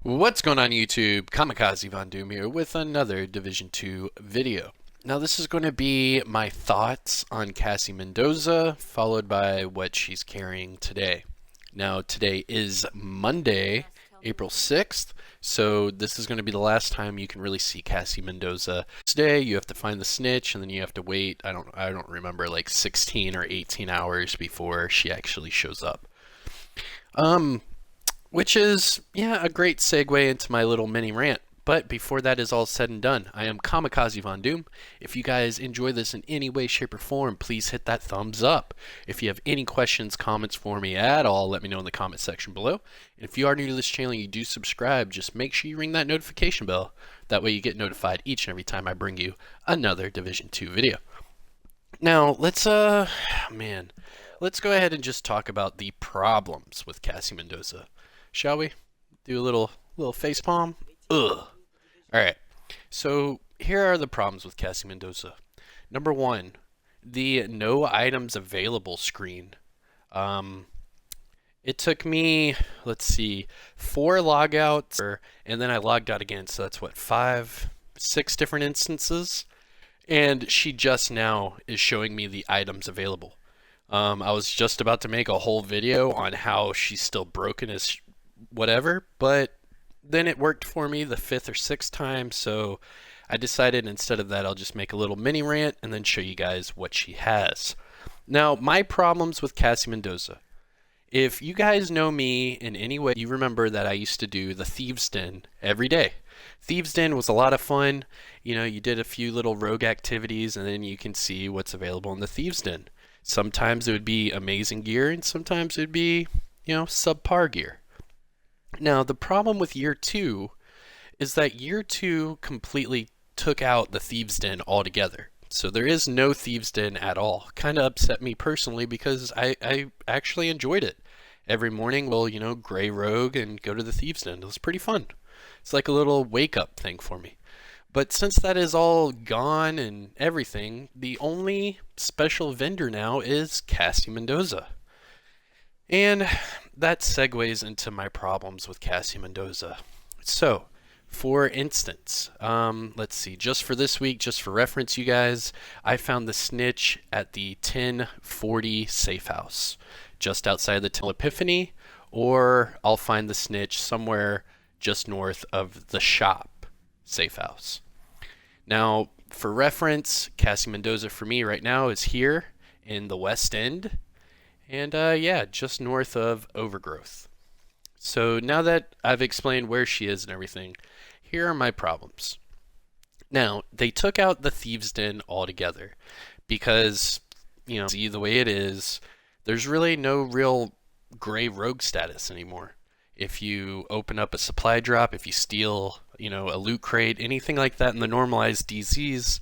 What's going on YouTube? Kamikazevondoom here with another Division 2 video. Now this is going to be my thoughts on Cassie Mendoza, followed by what she's carrying today. Now today is Monday, April 6th, so this is going to be the last time you can really see Cassie Mendoza. Today you have to find the snitch and then you have to wait, I don't remember, like 16 or 18 hours before she actually shows up. Which is, yeah, a great segue into my little mini rant. But before that is all said and done, I am Kamikazevondoom. If you guys enjoy this in any way, shape, or form, please hit that thumbs up. If you have any questions, comments for me at all, let me know in the comment section below. And if you are new to this channel and you do subscribe, just make sure you ring that notification bell. That way you get notified each and every time I bring you another Division 2 video. Now, let's go ahead and just talk about the problems with Cassie Mendoza. Shall we? Do a little face palm? Ugh. Alright, so here are the problems with Cassie Mendoza. Number one, the no items available screen. It took me, let's see, 4 logouts, and then I logged out again, so that's what, 5, 6 different instances? And she just now is showing me the items available. I was just about to make a whole video on how she's still broken as whatever, but then it worked for me the 5th or 6th time, so I decided instead of that I'll just make a little mini rant and then show you guys what she has. Now, my problems with Cassie Mendoza. If you guys know me in any way, you remember that I used to do the Thieves Den every day. Thieves Den was a lot of fun. You know, you did a few little rogue activities and then you can see what's available in the Thieves Den. Sometimes it would be amazing gear and sometimes it would be, you know, subpar gear. Now, the problem with year 2 is that year 2 completely took out the Thieves Den altogether. So there is no Thieves Den at all. Kind of upset me personally because I actually enjoyed it. Every morning we'll, you know, gray rogue and go to the Thieves Den. It was pretty fun. It's like a little wake-up thing for me. But since that is all gone and everything, the only special vendor now is Cassie Mendoza. And that segues into my problems with Cassie Mendoza. So, for instance, let's see, just for this week, just for reference, you guys, I found the snitch at the 1040 safe house, just outside the Temple Epiphany, or I'll find the snitch somewhere just north of the shop safe house. Now, for reference, Cassie Mendoza for me right now is here in the West End. And yeah, just north of Overgrowth. So now that I've explained where she is and everything, here are my problems. Now, they took out the Thieves Den altogether because, you know, see the way it is, there's really no real gray rogue status anymore. If you open up a supply drop, if you steal, you know, a loot crate, anything like that in the normalized DZs,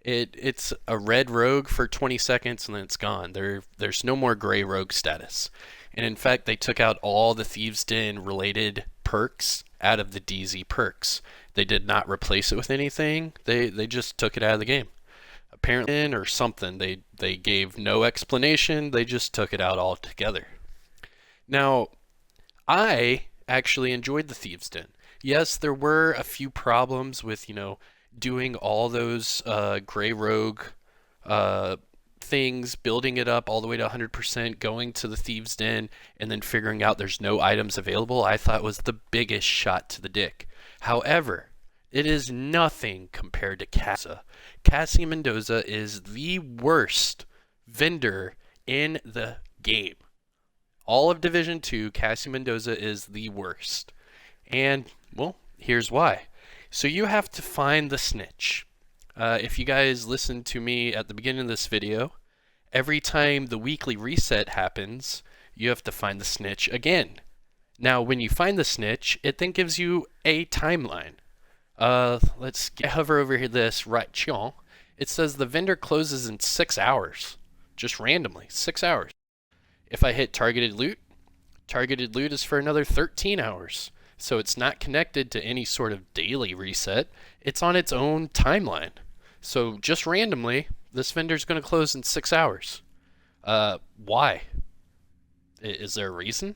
it's a red rogue for 20 seconds and then it's gone. There's no more gray rogue status. And in fact, they took out all the Thieves Den related perks out of the DZ perks. They did not replace it with anything. They just took it out of the game. Apparently, or something, they gave no explanation. They just took it out altogether. Now, I actually enjoyed the Thieves Den. Yes, there were a few problems with, you know, doing all those gray rogue things, building it up all the way to 100%, going to the Thieves Den, and then figuring out there's no items available, I thought was the biggest shot to the dick. However, it is nothing compared to Cassie. Cassie Mendoza is the worst vendor in the game. All of Division 2, Cassie Mendoza is the worst. And, well, here's why. So you have to find the snitch. If you guys listened to me at the beginning of this video, every time the weekly reset happens, you have to find the snitch again. Now, when you find the snitch, it then gives you a timeline. Let's hover over here this right chion. It says the vendor closes in 6 hours. Just randomly, 6 hours. If I hit targeted loot is for another 13 hours. So it's not connected to any sort of daily reset. It's on its own timeline. So just randomly, this vendor's going to close in 6 hours. Why? Is there a reason?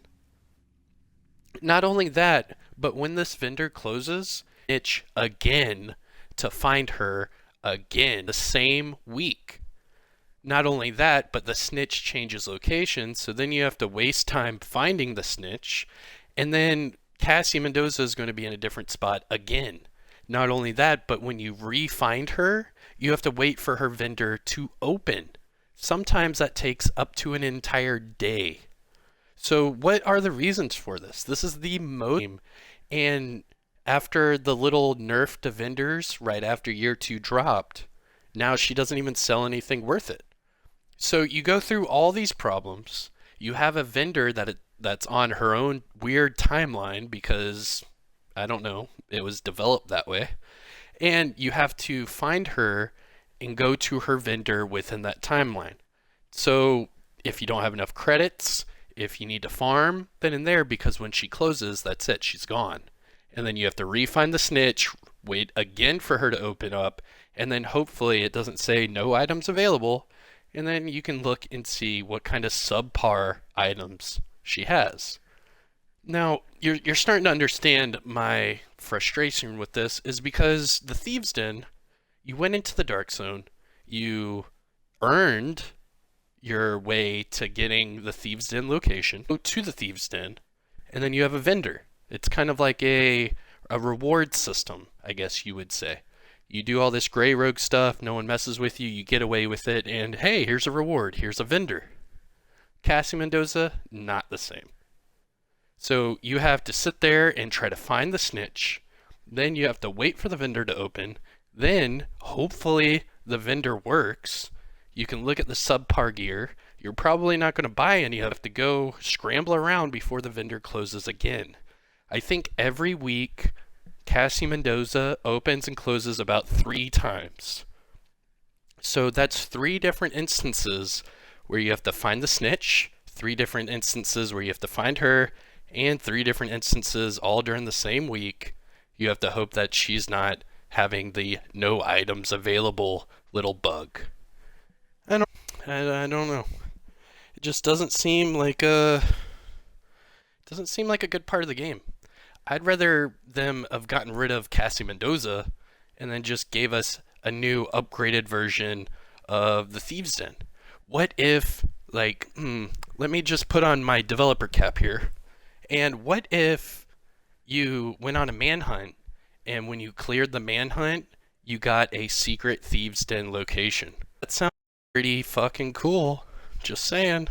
Not only that, But when this vendor closes, itch again to find her again the same week. Not only that, but the snitch changes location, so then you have to waste time finding the snitch, and then Cassie Mendoza is going to be in a different spot again. Not only that, but when you re-find her, you have to wait for her vendor to open. Sometimes that takes up to an entire day. So what are the reasons for this? This is the most, and after the little nerf to vendors right after year 2 dropped, now she doesn't even sell anything worth it. So you go through all these problems. You have a vendor that's on her own weird timeline because, I don't know, it was developed that way. And you have to find her and go to her vendor within that timeline. So if you don't have enough credits, if you need to farm, then in there, because when she closes, that's it, she's gone. And then you have to re-find the snitch, wait again for her to open up, and then hopefully it doesn't say no items available, and then you can look and see what kind of subpar items she has. Now, you're starting to understand my frustration with this is because the Thieves' Den, you went into the Dark Zone, you earned your way to getting the Thieves' Den location, go to the Thieves' Den, and then you have a vendor. It's kind of like a reward system, I guess you would say. You do all this gray rogue stuff, no one messes with you, you get away with it, and hey, here's a reward, here's a vendor. Cassie Mendoza, not the same. So you have to sit there and try to find the snitch, then you have to wait for the vendor to open, then hopefully the vendor works. You can look at the subpar gear. You're probably not going to buy any. You have to go scramble around before the vendor closes again. I think every week Cassie Mendoza opens and closes about 3 times. So that's 3 different instances where you have to find the snitch, 3 different instances where you have to find her, and 3 different instances all during the same week. You have to hope that she's not having the no items available little bug. I don't know. It just doesn't seem like a good part of the game. I'd rather them have gotten rid of Cassie Mendoza and then just gave us a new upgraded version of the Thieves' Den. What if, like, let me just put on my developer cap here. And what if you went on a manhunt and when you cleared the manhunt, you got a secret Thieves' Den location? That sounds pretty fucking cool. Just saying.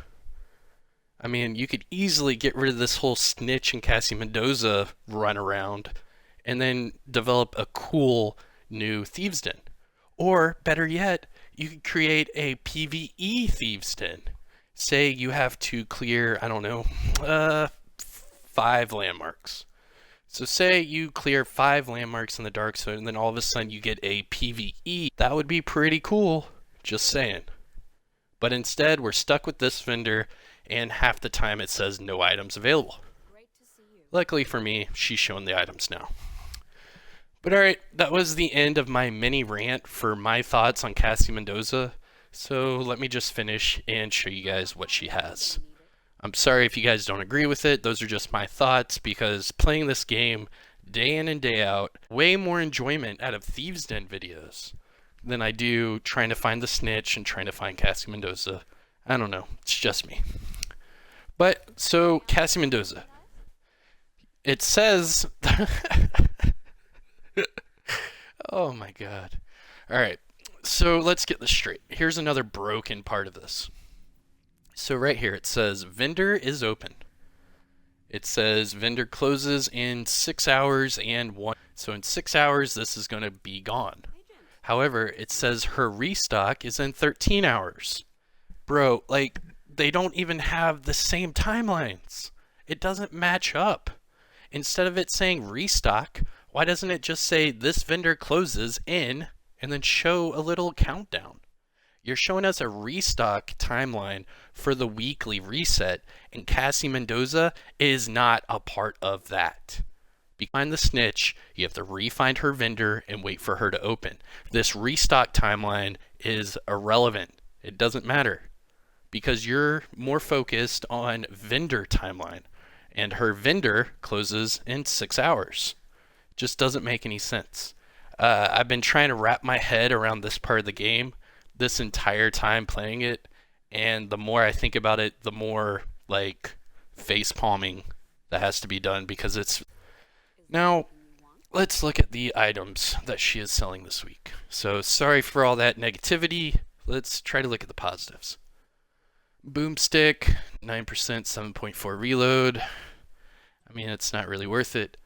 I mean, you could easily get rid of this whole snitch and Cassie Mendoza run around and then develop a cool new Thieves' Den. Or, better yet, you could create a PvE Thieves' Den. Say you have to clear, I don't know, 5 landmarks. So say you clear 5 landmarks in the Dark Zone and then all of a sudden you get a PvE. That would be pretty cool. Just saying. But instead, we're stuck with this vendor, and half the time it says no items available. Luckily for me, she's showing the items now. But alright, that was the end of my mini rant for my thoughts on Cassie Mendoza. So let me just finish and show you guys what she has. I'm sorry if you guys don't agree with it. Those are just my thoughts, because playing this game day in and day out, way more enjoyment out of Thieves' Den videos than I do trying to find the snitch and trying to find Cassie Mendoza. I don't know. It's just me. But, so, Cassie Mendoza. It says... Oh my god. Alright, so let's get this straight. Here's another broken part of this. So right here it says, vendor is open. It says vendor closes in 6 hours and 1. So in 6 hours, this is going to be gone. However, it says her restock is in 13 hours. Bro, like, they don't even have the same timelines. It doesn't match up. Instead of it saying restock, why doesn't it just say this vendor closes in and then show a little countdown? You're showing us a restock timeline for the weekly reset, and Cassie Mendoza is not a part of that. Behind the snitch, you have to re-find her vendor and wait for her to open. This restock timeline is irrelevant. It doesn't matter because you're more focused on vendor timeline. and her vendor closes in 6 hours. Just doesn't make any sense. I've been trying to wrap my head around this part of the game this entire time playing it, and the more I think about it, the more like face palming that has to be done because it's. Now, let's look at the items that she is selling this week. So, sorry for all that negativity. Let's try to look at the positives. Boomstick, 9%, 7.4 reload. I mean, it's not really worth it.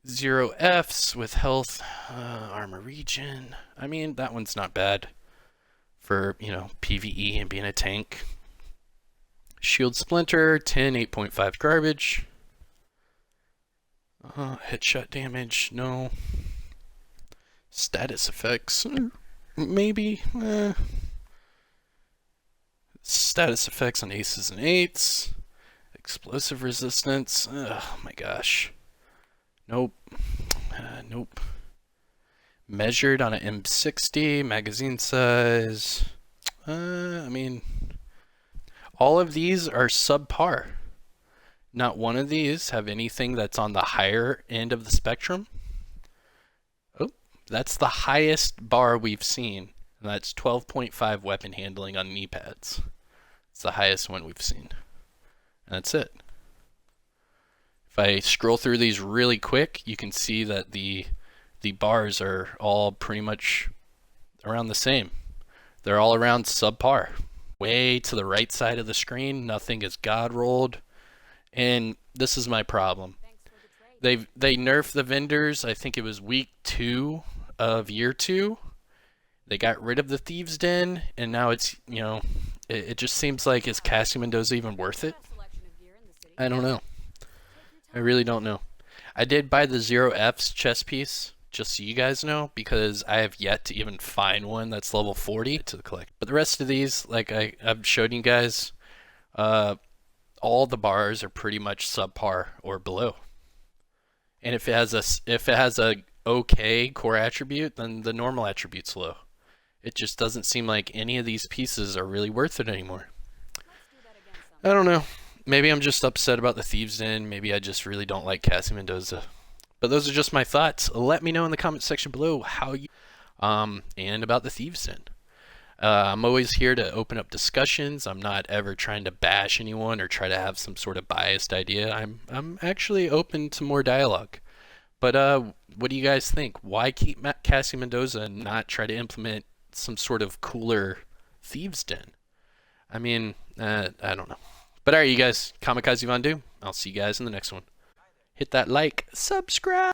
0 Fs with health, armor regen. I mean, that one's not bad for, PvE and being a tank. Shield splinter, 10, 8.5 garbage. Headshot damage, no. Status effects, maybe. Status effects on aces and eights. Explosive resistance, oh my gosh. Nope. Nope. Measured on an M60, magazine size. I mean, all of these are subpar. Not one of these have anything that's on the higher end of the spectrum. Oh, that's the highest bar we've seen. And that's 12.5 weapon handling on knee pads. It's the highest one we've seen. And that's it. If I scroll through these really quick, you can see that the bars are all pretty much around the same. They're all around subpar. Way to the right side of the screen, nothing is god rolled. And this is my problem. They nerfed the vendors, I think it was week 2 of year 2. They got rid of the Thieves' Den, and now it's, it just seems like, is Cassie Mendoza even worth it? I don't know. I really don't know. I did buy the 0 Fs chess piece, just so you guys know, because I have yet to even find one that's level 40 to collect. But the rest of these, like I've showed you guys, all the bars are pretty much subpar or below. And if it has a okay core attribute, then the normal attribute's low. It just doesn't seem like any of these pieces are really worth it anymore. I don't know. Maybe I'm just upset about the Thieves' Den. Maybe I just really don't like Cassie Mendoza. But those are just my thoughts. Let me know in the comment section below how you and about the Thieves' Den. I'm always here to open up discussions. I'm not ever trying to bash anyone or try to have some sort of biased idea. I'm actually open to more dialogue. But what do you guys think? Why keep Cassie Mendoza and not try to implement some sort of cooler Thieves' Den? I mean, I don't know. But alright, you guys, Kamikazevondoom. I'll see you guys in the next one. Hit that like, subscribe.